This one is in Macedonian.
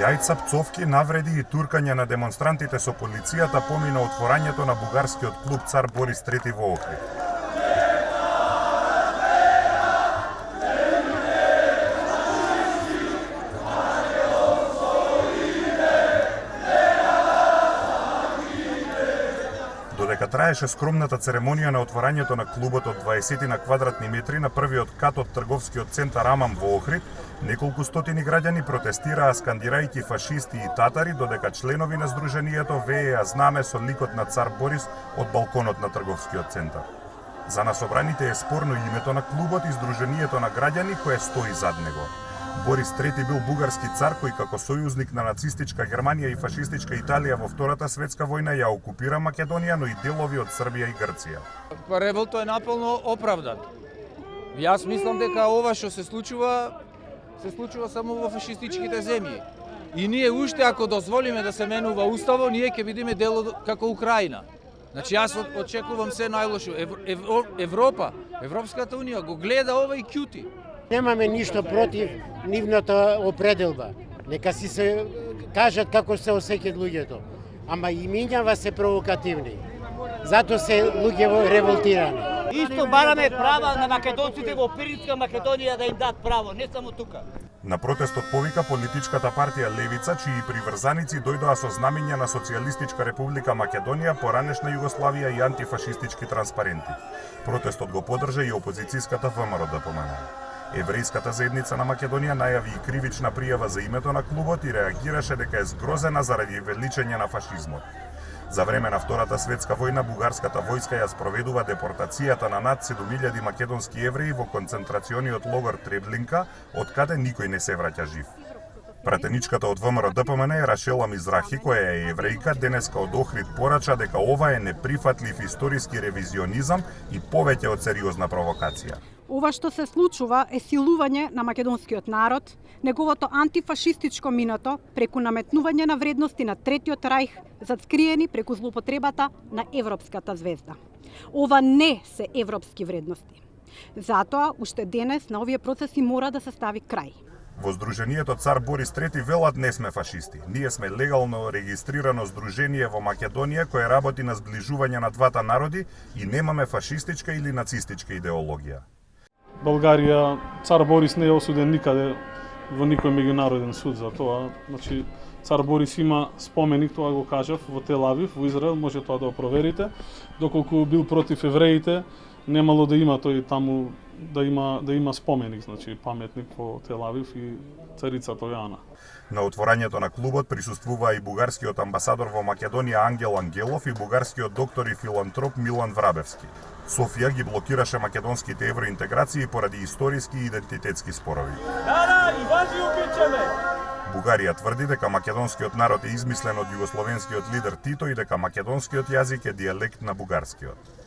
Јајца, пцовки, навреди и туркање на демонстрантите со полицијата помина отворањето на бугарскиот клуб Цар Борис III во Охрид. Додека траеше скромната церемонија на отворањето на клубот од 20 на квадратни метри на првиот кат од трговскиот центар Амам во Охрид, неколку стотини граѓани протестираа скандирајќи фашисти и татари, додека членови на здруженијето вееа знаме со ликот на Цар Борис од балконот на трговскиот центар. За насобраните е спорно името на клубот и здруженијето на граѓани кое стои зад него. Борис III бил бугарски цар кој како сојузник на нацистичка Германија и фашистичка Италија во Втората светска војна ја окупира Македонија, но и делови од Србија и Грција. Револтот е напълно оправдан. Јас мислам дека ова што се случува само во фашистичките земји. И ние уште ако дозволиме да се менува уставо, ние ќе бидеме дел како Украина. Значи јас очекувам се најлошо. Европа, Европската унија го гледа ова и ќути. Немаме ништо против нивната определба. Нека си се кажат како се осеќаат луѓето. Ама имињава се провокативни. Зато се луѓе револтирани. Исто бараме права на македонците во Пиринска Македонија да им дадат право, не само тука. На протестот повика политичката партија Левица, чии приврзаници дојдоа со знамиња на Социјалистичка република Македонија, поранешна Југославија и антифашистички транспаренти. Протестот го поддржа и опозицијската ВМРО ДПМН. Еврејската заедница на Македонија најави и кривична пријава за името на клубот и реагираше дека е згрозена заради величење на фашизмот. За време на Втората светска војна бугарската војска ја спроведува депортацијата на над 7000 македонски евреи во концентрациониот логор Треблинка, од каде никој не се враќа жив. Пратеничката од ВМРО ДПМН Рашела Мизрахи, која е еврејка, денеска од Охрид порача дека ова е неприфатлив историски ревизионизам и повеќе од сериозна провокација. Ова што се случува е силување на македонскиот народ, неговото антифашистичко минато преку наметнување на вредности на Третиот рајх, зацкриени преку злоупотребата на европската звезда. Ова не се европски вредности. Затоа, уште денес на овие процеси мора да се стави крај. Во Здруженијето Цар Борис III велат не сме фашисти. Ние сме легално регистрирано здружение во Македонија кое работи на зближување на двата народи и немаме фашистичка или нацистичка идеологија. Българија, Цар Борис не е осуден никаде во никој меѓународен суд за тоа. Значи, Цар Борис има споменик, тоа го кажав, во Тел Авив, во Израел, може тоа да го проверите. Доколку бил против евреите, немало да има тој таму да има споменик, значи паметник во Тел Авив и царицата Јоана. На отворањето на клубот присуствуваа и бугарскиот амбасадор во Македонија Ангел Ангелов и бугарскиот доктор и филантроп Милан Врабевски. Софија ги блокираше македонските евроинтеграции поради историски и идентитетски спорови. И вас ги обичаме! Бугарија тврди дека македонскиот народ е измислен од југословенскиот лидер Тито и дека македонскиот јазик е дијалект на бугарскиот.